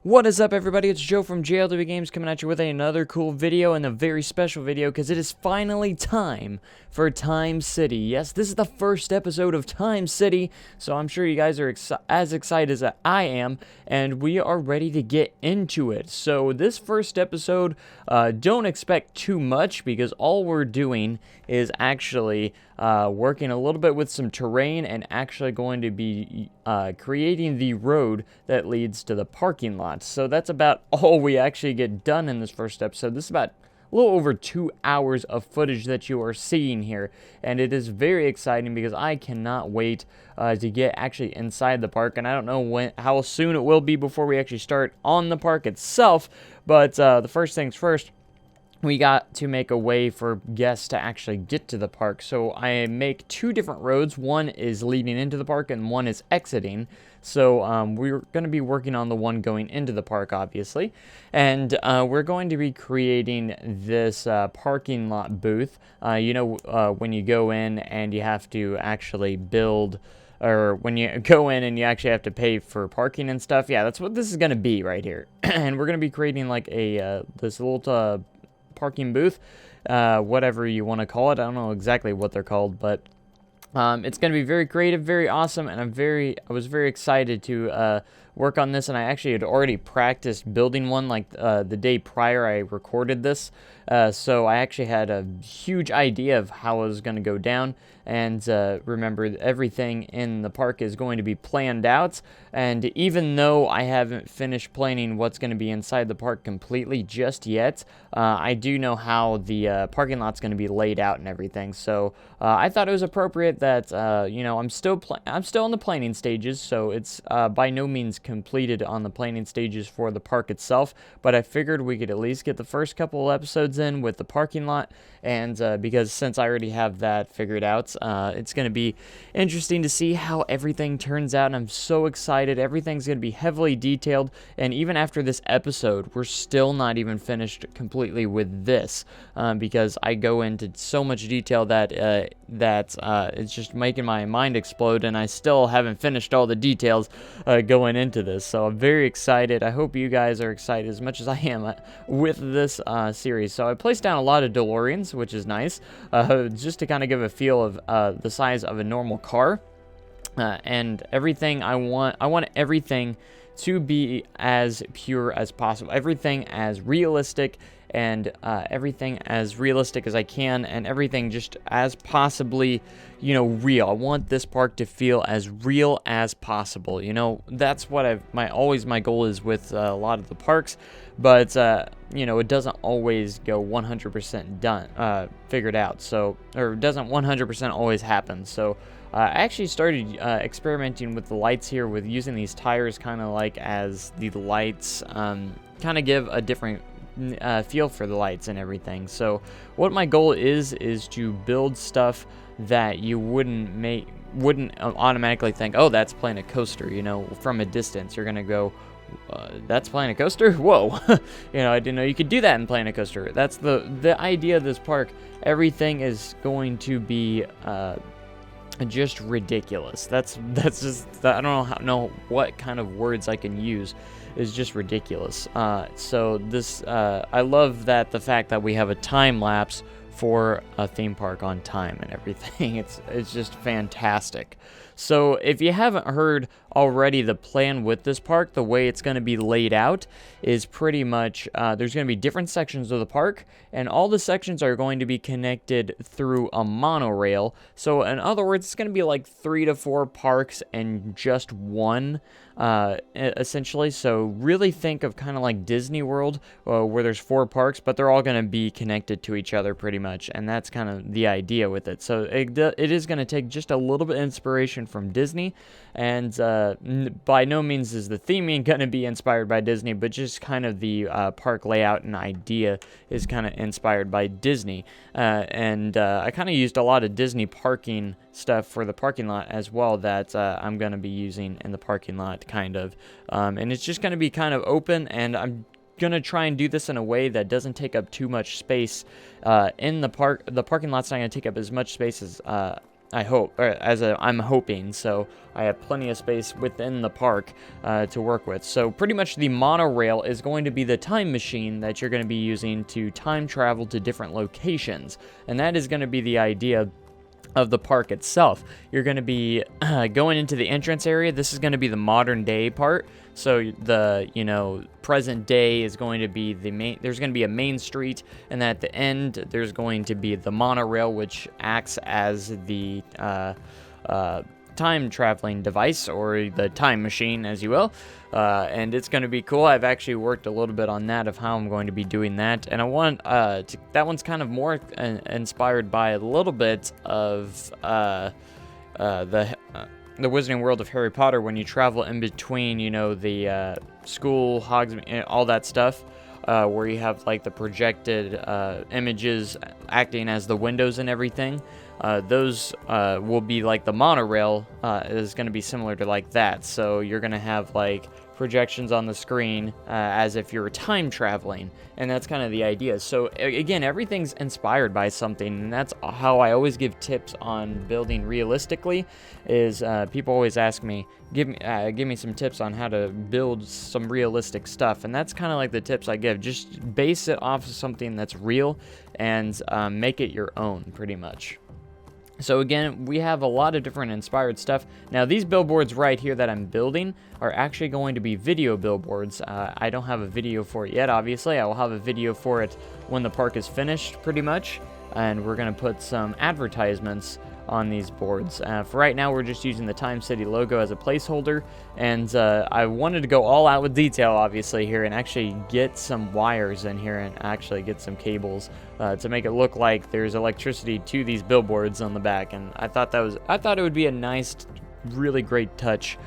What is up, everybody? It's Joe from JLW Games coming at you with another cool video, and a very special video because it is finally time for Time City. Yes, this is the first episode of Time City, so I'm sure you guys are as excited as I am, and we are ready to get into it. So this first episode, don't expect too much because all we're doing is actually working a little bit with some terrain and actually going to be creating the road that leads to the parking lot. So that's about all we actually get done in this first episode. This is about a little over 2 hours of footage that you are seeing here, and it is very exciting because I cannot wait to get actually inside the park. And I don't know how soon it will be before we actually start on the park itself, but the first things first, we got to make a way for guests to actually get to the park. So I make two different roads. One is leading into the park and one is exiting. So we're going to be working on the one going into the park, obviously. And we're going to be creating this parking lot booth. When you go in and you have to actually build, or when you go in and you actually have to pay for parking and stuff. Yeah, that's what this is going to be right here. And we're going to be creating like a this little parking booth, whatever you want to call it. I don't know exactly what they're called, but it's going to be very creative, very awesome, and I was very excited to work on this. And I actually had already practiced building one like the day prior I recorded this, so I actually had a huge idea of how it was going to go down. And remember, everything in the park is going to be planned out. And even though I haven't finished planning what's going to be inside the park completely just yet, I do know how the parking lot's going to be laid out and everything. So I thought it was appropriate that I'm still in the planning stages. So it's by no means completed on the planning stages for the park itself. But I figured we could at least get the first couple episodes in with the parking lot, and because since I already have that figured out, it's going to be interesting to see how everything turns out, and I'm so excited. Everything's going to be heavily detailed, and even after this episode, we're still not even finished completely with this, because I go into so much detail that it's just making my mind explode, and I still haven't finished all the details going into this. So I'm very excited. I hope you guys are excited as much as I am with this series. So I placed down a lot of DeLoreans, which is nice, just to kind of give a feel of the size of a normal car, and everything. I want everything to be as pure as possible, everything as realistic, and everything as realistic as I can, and everything just as possibly, real. I want this park to feel as real as possible. That's what my goal is with a lot of the parks, but it doesn't always go 100% done, figured out. So, or doesn't 100% always happen. So I actually started experimenting with the lights here, with using these tires kind of like as the lights, kind of give a different feel for the lights and everything. So what my goal is to build stuff that you wouldn't automatically think, oh, that's playing a coaster. From a distance, you're gonna go, that's playing a coaster? Whoa. I didn't know you could do that in playing a coaster. That's the idea of this park. Everything is going to be just ridiculous. That's just, I don't know what kind of words I can use. Is just ridiculous. So this, I love that the fact that we have a time lapse for a theme park on time and everything. It's just fantastic. So if you haven't heard already, the plan with this park, the way it's going to be laid out is pretty much, there's going to be different sections of the park, and all the sections are going to be connected through a monorail. So in other words, it's going to be like 3 to 4 parks and just one, essentially. So really think of kind of like Disney World, where there's 4 parks, but they're all going to be connected to each other pretty much, and that's kind of the idea with it. So it is going to take just a little bit of inspiration from Disney, and by no means is the theming going to be inspired by Disney, but just kind of the park layout and idea is kind of inspired by Disney, and I kind of used a lot of Disney parking stuff for the parking lot as well that I'm going to be using in the parking lot, kind of, and it's just going to be kind of open, and I'm gonna try and do this in a way that doesn't take up too much space in the park. The parking lot's not gonna take up as much space as I hope, or I'm hoping, so I have plenty of space within the park to work with. So pretty much the monorail is going to be the time machine that you're going to be using to time travel to different locations, and that is going to be the idea of the park itself. You're going to be going into the entrance area. This is going to be the modern day part. So the, present day is going to be there's going to be a main street, and then at the end there's going to be the monorail, which acts as the time traveling device, or the time machine, as you will. And it's going to be cool. I've actually worked a little bit on that, of how I'm going to be doing that, and I want that one's kind of more inspired by a little bit of the Wizarding World of Harry Potter, when you travel in between, the school, Hogsmeade, all that stuff, where you have like the projected images acting as the windows and everything. Those will be like the monorail is going to be similar to like that. So you're going to have like projections on the screen as if you're time traveling, and that's kind of the idea. So again, everything's inspired by something, and that's how I always give tips on building realistically. Is people always ask me, give me some tips on how to build some realistic stuff, and that's kind of like the tips I give. Just base it off of something that's real, and make it your own, pretty much. So again, we have a lot of different inspired stuff. Now, these billboards right here that I'm building are actually going to be video billboards. I don't have a video for it yet, obviously. I will have a video for it when the park is finished, pretty much. And we're going to put some advertisements on these boards. For right now, we're just using the Time City logo as a placeholder, and I wanted to go all out with detail, obviously, here, and actually get some wires in here and actually get some cables to make it look like there's electricity to these billboards on the back. And I thought it would be a nice, really great touch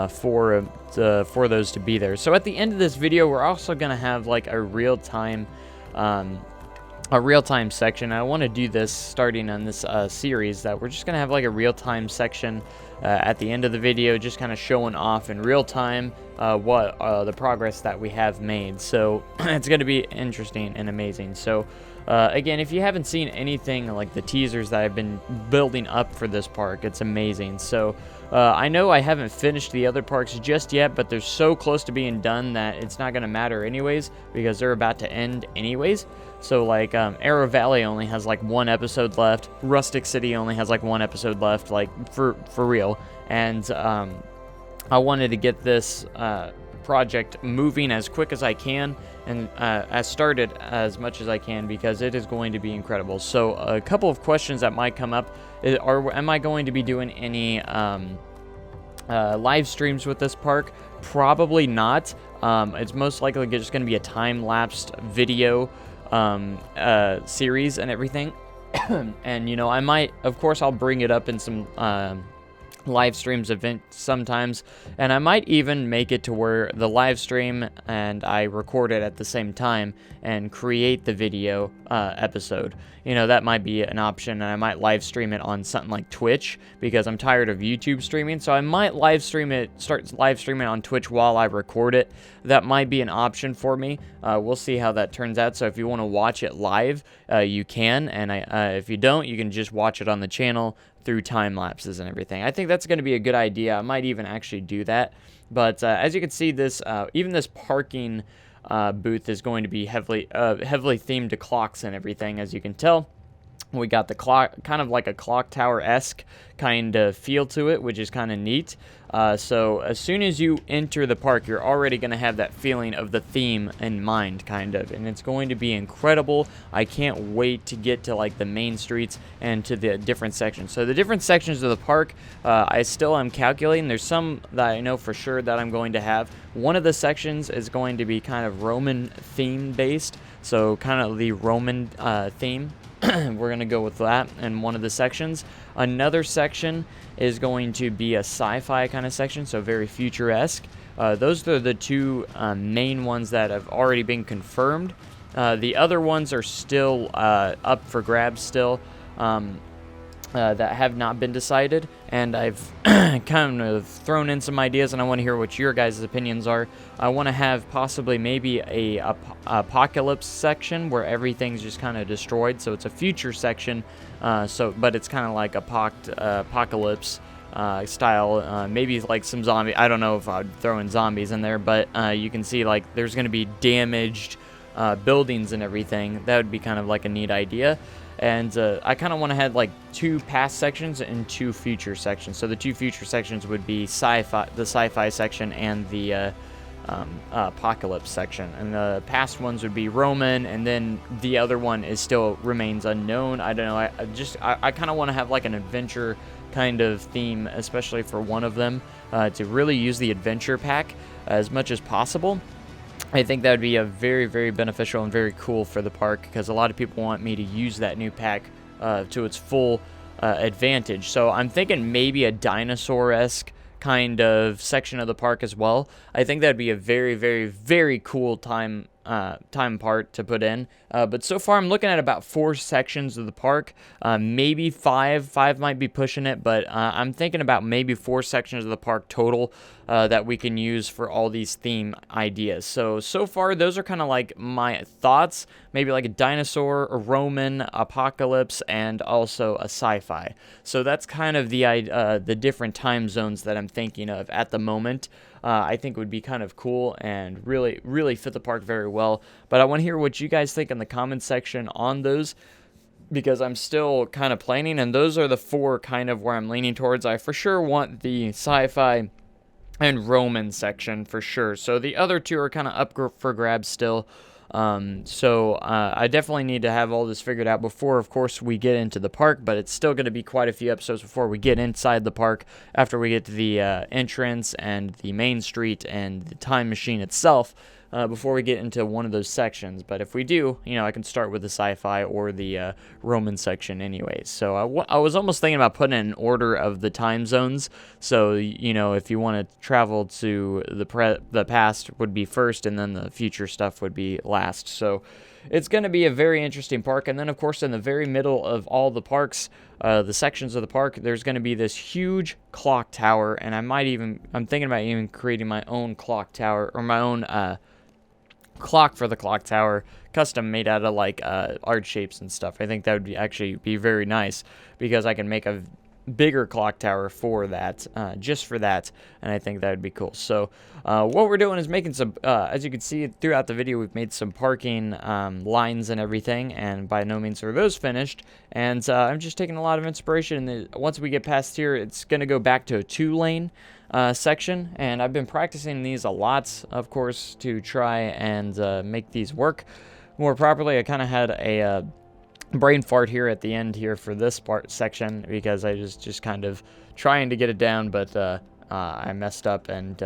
for those to be there. So at the end of this video, we're also going to have like a real-time section. I want to do this starting on this series, that we're just going to have like a real-time section at the end of the video, just kind of showing off in real time what the progress that we have made. So it's going to be interesting and amazing. So again, if you haven't seen anything like the teasers that I've been building up for this park, it's amazing. So I know I haven't finished the other parks just yet, but they're so close to being done that it's not going to matter anyways, because they're about to end anyways. So like Arrow Valley only has like 1 episode left. Rustic City only has like 1 episode left, like for real. And I wanted to get this project moving as quick as I can, and started as much as I can, because it is going to be incredible. So a couple of questions that might come up am I going to be doing any live streams with this park? Probably not. It's most likely just going to be a time-lapsed video series and everything. And I might, of course, I'll bring it up in some live streams event sometimes, and I might even make it to where the live stream and I record it at the same time and create the video episode. That might be an option, and I might live stream it on something like Twitch, because I'm tired of YouTube streaming. So I might start live streaming on Twitch while I record it. That might be an option for me. We'll see how that turns out. So if you want to watch it live, you can, and if you don't, you can just watch it on the channel through time lapses and everything. I think that's going to be a good idea. I might even actually do that. But as you can see, this even this parking booth is going to be heavily themed to clocks and everything. As you can tell, we got the clock, kind of like a clock tower-esque kind of feel to it, which is kind of neat. So as soon as you enter the park, you're already going to have that feeling of the theme in mind, kind of, and it's going to be incredible. I can't wait to get to like the main streets and to the different sections. So the different sections of the park, I still am calculating. There's some that I know for sure that I'm going to have. One of the sections is going to be kind of Roman theme based, so kind of the Roman theme. We're going to go with that in one of the sections. Another section is going to be a sci-fi kind of section, so very futuresque. Those are the two main ones that have already been confirmed. The other ones are still up for grabs still. that have not been decided, and I've kind of thrown in some ideas, and I want to hear what your guys' opinions are. I want to have possibly maybe a apocalypse section where everything's just kind of destroyed, so it's a future section, but it's kind of like apocalypse style, maybe like some zombie. I don't know if I'd throw in zombies in there, but you can see like there's going to be damaged buildings and everything. That would be kind of like a neat idea. And I kind of want to have like 2 past sections and 2 future sections. So the 2 future sections would be sci-fi, the sci-fi section, and the apocalypse section. And the past ones would be Roman, and then the other one is still remains unknown. I don't know. I kind of want to have like an adventure kind of theme, especially for one of them, to really use the adventure pack as much as possible. I think that would be a very, very beneficial and very cool for the park, because a lot of people want me to use that new pack to its full advantage. So I'm thinking maybe a dinosaur-esque kind of section of the park as well. I think that'd be a very, very, very cool time part to put in. But so far I'm looking at about 4 sections of the park, maybe 5. 5 might be pushing it, but I'm thinking about maybe 4 sections of the park total that we can use for all these theme ideas. So far those are kind of like my thoughts. Maybe like a dinosaur, a Roman, apocalypse, and also a sci-fi. So that's kind of the different time zones that I'm thinking of at the moment. I think would be kind of cool and really, really fit the park very well. But I want to hear what you guys think in the comments section on those, because I'm still kind of planning, and those are the 4 kind of where I'm leaning towards. I for sure want the sci-fi and Roman section for sure. So the other 2 are kind of up for grabs still. I definitely need to have all this figured out before, of course, we get into the park, but it's still going to be quite a few episodes before we get inside the park, after we get to the entrance and the main street and the time machine itself, before we get into one of those sections. But if we do, I can start with the sci-fi or the Roman section anyways. So I was almost thinking about putting in an order of the time zones. So, if you want to travel to the past would be first, and then the future stuff would be last. So it's going to be a very interesting park. And then, of course, in the very middle of all the parks, the sections of the park, there's going to be this huge clock tower. And I'm thinking about even creating my own clock tower, or my own clock for the clock tower, custom made out of like art shapes and stuff. I think that would actually be very nice, because I can make a bigger clock tower for that, just for that, and I think that would be cool. So what we're doing is making some, as you can see throughout the video, we've made some parking lines and everything, and by no means are those finished, and I'm just taking a lot of inspiration, and once we get past here, it's going to go back to a 2-lane section, and I've been practicing these a lot, of course, to try and make these work more properly. I kind of had a brain fart here at the end here for this section, because I was just kind of trying to get it down, but I messed up and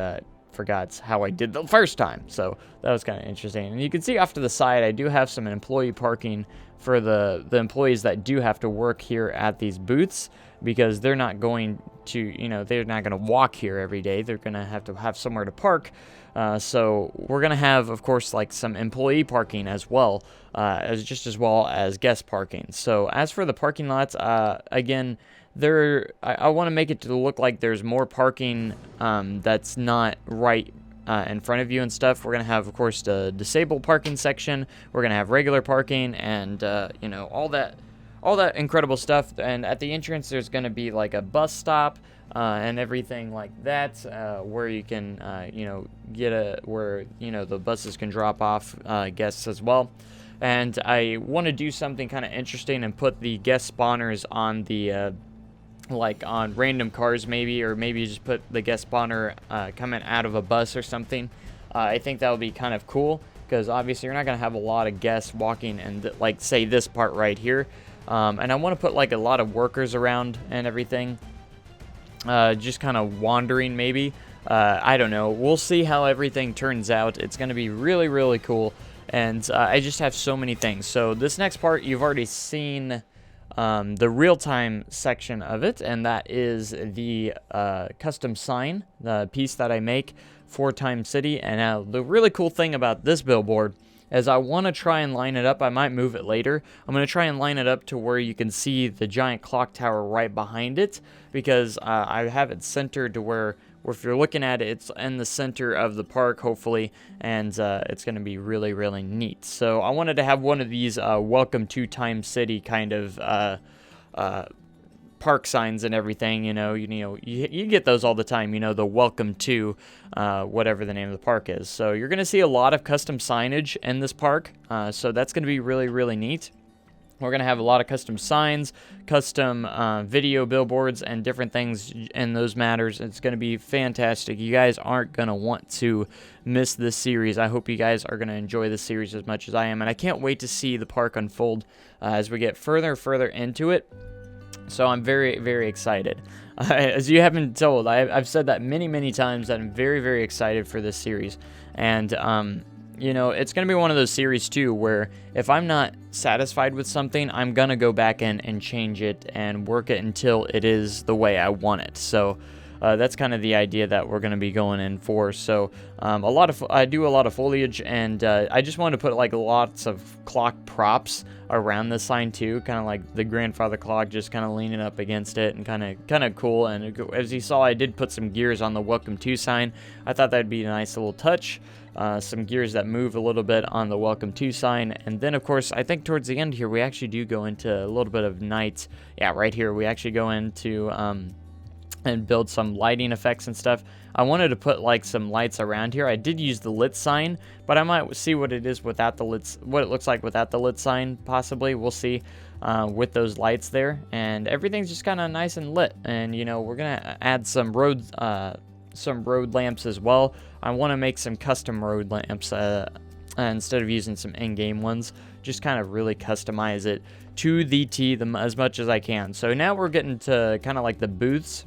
forgot how I did the first time. So that was kind of interesting. And you can see off to the side, I do have some employee parking for the employees that do have to work here at these booths, because they're not going to, they're not going to walk here every day. They're going to have somewhere to park. So we're going to have, of course, like some employee parking as well, as well as guest parking. So as for the parking lots, again, I want to make it to look like there's more parking that's not right in front of you and stuff. We're going to have, of course, the disabled parking section. We're going to have regular parking, and all that incredible stuff. And at the entrance, there's going to be like a bus stop and everything like that, where you can where the buses can drop off guests as well. And I want to do something kind of interesting and put the guest spawners on the like on random cars, maybe, or maybe just put the guest spawner coming out of a bus or something. I think that would be kind of cool, because obviously you're not going to have a lot of guests walking and like say this part right here. And I want to put like a lot of workers around and everything, just kind of wandering maybe. I don't know. We'll see how everything turns out. It's going to be really, really cool. And I just have so many things. So this next part, you've already seen the real-time section of it, and that is the custom sign, the piece that I make for Time City. And the really cool thing about this billboard as I want to try and line it up. I might move it later. I'm going to try and line it up to where you can see the giant clock tower right behind it, because I have it centered to where if you're looking at it, it's in the center of the park, hopefully, and it's going to be really, really neat. So I wanted to have one of these welcome to Time City kind of park signs and everything, you get those all the time, the welcome to whatever the name of the park is. So you're going to see a lot of custom signage in this park, so that's going to be really, really neat. We're going to have a lot of custom signs, custom video billboards, and different things in those matters. It's going to be fantastic. You guys aren't going to want to miss this series. I hope you guys are going to enjoy this series as much as I am, and I can't wait to see the park unfold as we get further and further into it. So I'm very, very excited. As you haven't told, I've said that many, many times that I'm very, very excited for this series. And, it's going to be one of those series, too, where if I'm not satisfied with something, I'm going to go back in and change it and work it until it is the way I want it. So that's kind of the idea that we're going to be going in for. So I do a lot of foliage, and I just wanted to put like lots of clock props around the sign too, kind of like the grandfather clock, just kind of leaning up against it, and kind of cool. And as you saw, I did put some gears on the welcome to sign. I thought that'd be a nice little touch. Some gears that move a little bit on the welcome to sign. And then of course, I think towards the end here, we actually do go into a little bit of night. Yeah, right here, we actually go into and build some lighting effects and stuff. I wanted to put like some lights around here. I did use the lit sign, but I might see what it is without the lit, what it looks like without the lit sign, possibly. We'll see with those lights there, and everything's just kind of nice and lit. And we're gonna add some road lamps as well. I want to make some custom road lamps instead of using some in-game ones. Just kind of really customize it to the T as much as I can. So now we're getting to kind of like the booths,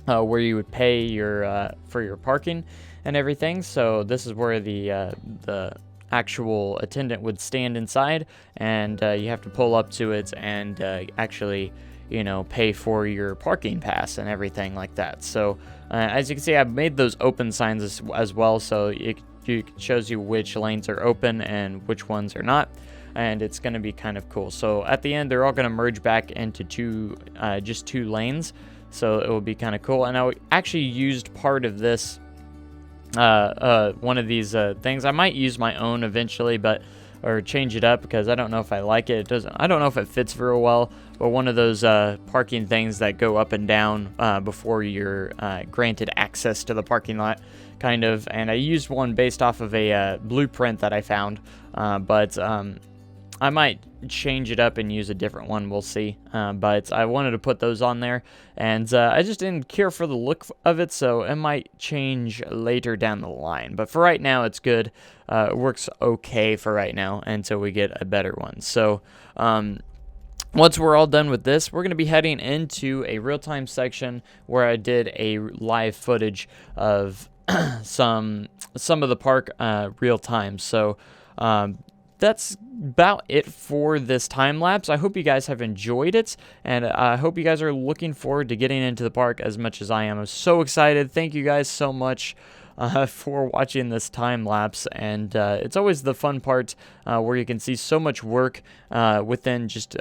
where you would pay your for your parking and everything. So this is where the actual attendant would stand inside, and you have to pull up to it and actually pay for your parking pass and everything like that. So as you can see, I've made those open signs as well, so it shows you which lanes are open and which ones are not, and it's going to be kind of cool. So at the end, they're all going to merge back into just two lanes. So it will be kind of cool. And I actually used part of this, one of these things. I might use my own eventually, or change it up, because I don't know if I like it. I don't know if it fits very well. But one of those parking things that go up and down before you're granted access to the parking lot, kind of. And I used one based off of a blueprint that I found, but I might change it up and use a different one. We'll see. But I wanted to put those on there, and I just didn't care for the look of it, so it might change later down the line. But for right now, it's good. It works okay for right now until we get a better one. So once we're all done with this, we're going to be heading into a real-time section where I did a live footage of some of the park real time. So that's about it for this time lapse. I hope you guys have enjoyed it, and I hope you guys are looking forward to getting into the park as much as I am. I'm so excited. Thank you guys so much for watching this time lapse, and it's always the fun part where you can see so much work within just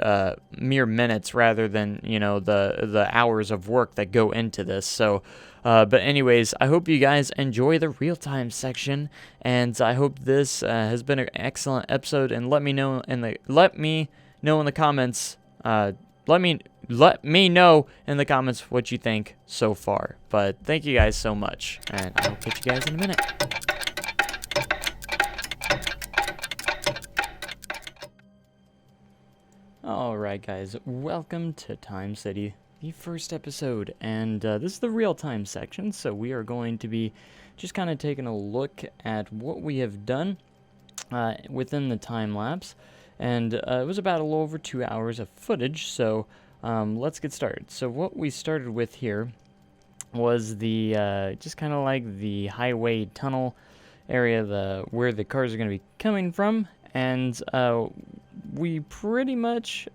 mere minutes, rather than the hours of work that go into this. So but anyways, I hope you guys enjoy the real-time section, and I hope this has been an excellent episode. And let me know in the comments. Let me know in the comments what you think so far. But thank you guys so much, and I'll catch you guys in a minute. Alright guys, welcome to Time City, the first episode, and this is the real-time section, so we are going to be just kind of taking a look at what we have done within the time lapse, and it was about a little over 2 hours of footage, so let's get started. So what we started with here was the just kind of like the highway tunnel area, where the cars are going to be coming from, and we pretty much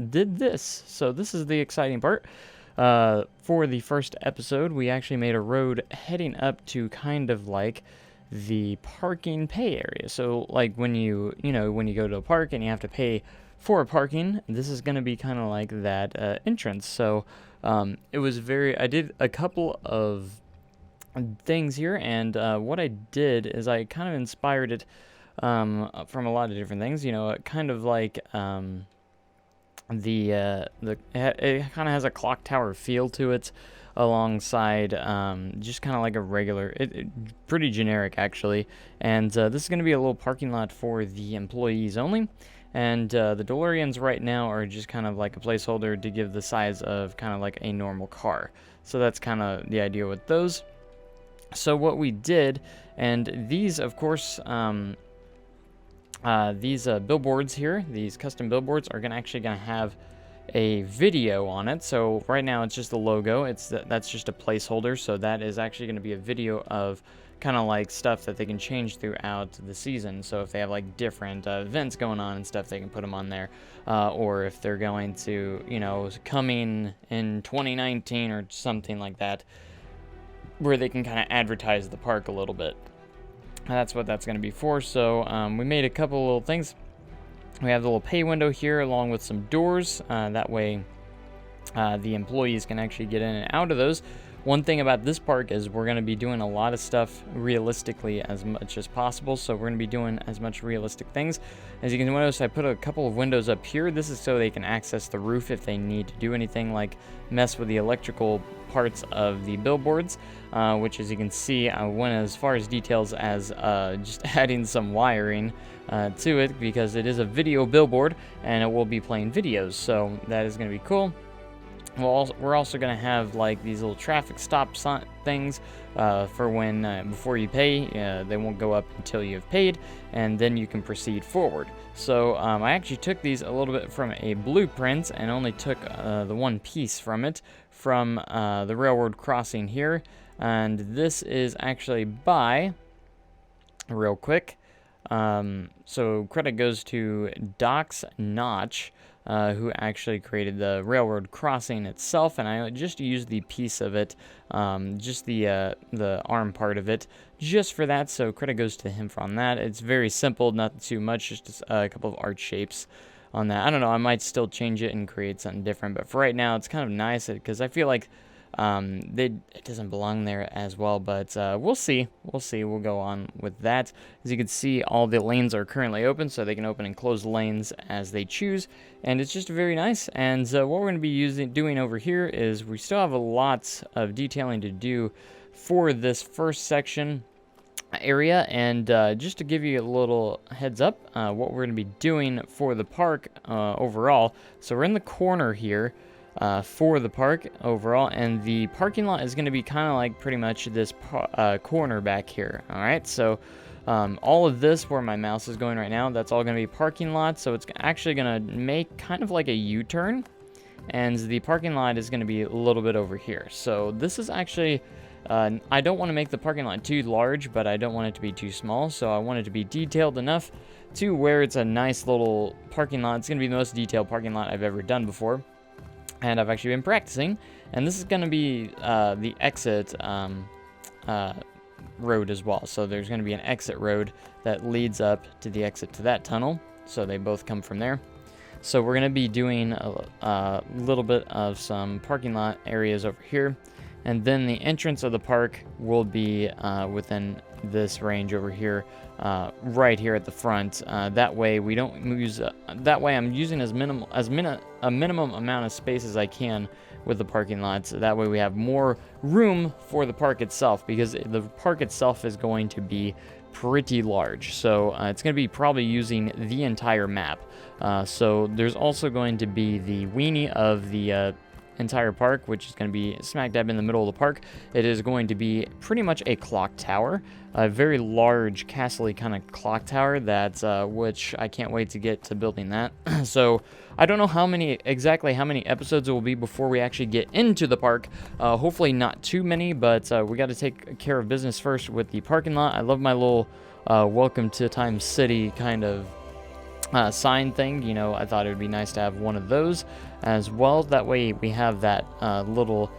did this. So this is the exciting part. For the first episode, we actually made a road heading up to kind of like the parking pay area. So like when you go to a park and you have to pay for parking, this is going to be kind of like that entrance. So it was I did a couple of things here, and what I did is I kind of inspired it from a lot of different things. Kind of like it kind of has a clock tower feel to it, alongside just kind of like a regular, pretty generic actually. And this is going to be a little parking lot for the employees only. And the DeLoreans right now are just kind of like a placeholder to give the size of kind of like a normal car. So that's kind of the idea with those. So what we did, and these, of course, these billboards here, these custom billboards, are actually going to have a video on it. So right now it's just the logo. That's just a placeholder. So that is actually going to be a video of kind of like stuff that they can change throughout the season. So if they have like different events going on and stuff, they can put them on there. Or if they're going to, coming in 2019 or something like that, where they can kind of advertise the park a little bit. And that's what that's going to be for. So we made a couple little things. We have the little pay window here along with some doors. That way the employees can actually get in and out of those. One thing about this park is we're going to be doing a lot of stuff realistically as much as possible. So we're going to be doing as much realistic things. As you can notice, I put a couple of windows up here. This is so they can access the roof if they need to do anything like mess with the electrical parts of the billboards, which, as you can see, I went as far as details as just adding some wiring to it, because it is a video billboard and it will be playing videos. So that is going to be cool. We're also going to have like these little traffic stop things for when before you pay. They won't go up until you've paid, and then you can proceed forward. So I actually took these a little bit from a blueprint and only took the one piece from it, from the railroad crossing here. And this is actually by, real quick, so credit goes to Doc's Notch, who actually created the railroad crossing itself, and I just used the piece of it, just the arm part of it, just for that. So credit goes to him on that. It's very simple, not too much, just a couple of art shapes on that. I don't know, I might still change it and create something different, but for right now, it's kind of nice because I feel like it doesn't belong there as well, but we'll see. We'll go on with that. As you can see, all the lanes are currently open, so they can open and close lanes as they choose, and it's just very nice. And what we're going to be doing over here is we still have a lot of detailing to do for this first section area. And just to give you a little heads up, what we're going to be doing for the park overall. So we're in the corner here for the park overall, and the parking lot is going to be kind of like pretty much this corner back here. All right, so all of this where my mouse is going right now, that's all going to be parking lot. So it's actually going to make kind of like a U-turn, and the parking lot is going to be a little bit over here. So this is actually I don't want to make the parking lot too large, but I don't want it to be too small, so I want it to be detailed enough to where it's a nice little parking lot. It's going to be the most detailed parking lot I've ever done before, and I've actually been practicing. And this is going to be the exit road as well. So there's going to be an exit road that leads up to the exit to that tunnel. So they both come from there. So we're going to be doing a little bit of some parking lot areas over here. And then the entrance of the park will be within this range over here, right here at the front. That way we don't use. That way I'm using a minimum amount of space as I can with the parking lots. That way we have more room for the park itself, because the park itself is going to be pretty large. So it's going to be probably using the entire map. So there's also going to be the weenie of the entire park, which is going to be smack dab in the middle of the park. It is going to be pretty much a clock tower, a very large castle-y kind of clock tower, that which I can't wait to get to building that. So I don't know exactly how many episodes it will be before we actually get into the park. Hopefully not too many, but we got to take care of business first with the parking lot. I love my little welcome to Time City kind of sign thing. You know, I thought it would be nice to have one of those as well. That way we have that little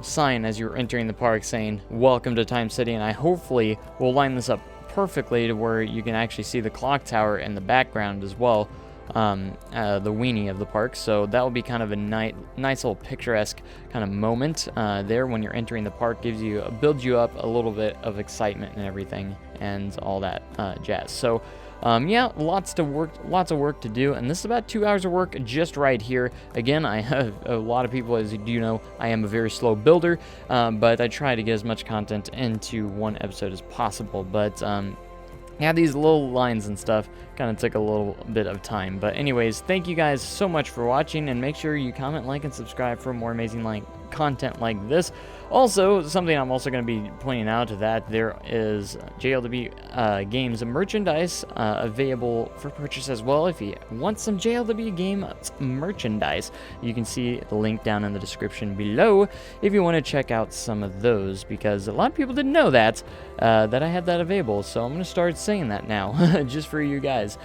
sign as you're entering the park saying welcome to Time City, and I hopefully will line this up perfectly to where you can actually see the clock tower in the background as well, the weenie of the park. So that will be kind of a nice little picturesque kind of moment there when you're entering the park. Builds you up a little bit of excitement and everything and all that jazz. So yeah, lots of work to do, and this is about 2 hours of work just right here. Again, I have a lot of people, as you do know, I am a very slow builder, but I try to get as much content into one episode as possible. But yeah, these little lines and stuff kind of took a little bit of time. But anyways, thank you guys so much for watching, and make sure you comment, like, and subscribe for more amazing content like this. Also, something I'm also going to be pointing out to that there is JLW Games merchandise available for purchase as well. If you want some JLW Game merchandise, you can see the link down in the description below if you want to check out some of those, because a lot of people didn't know that I have that available. So I'm going to start saying that now just for you guys,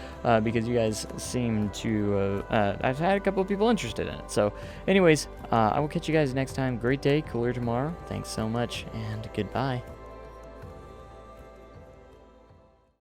because you guys seem to I've had a couple of people interested in it. So anyways, I will catch you guys next time. Great day, cooler tomorrow. Thanks so much, and goodbye.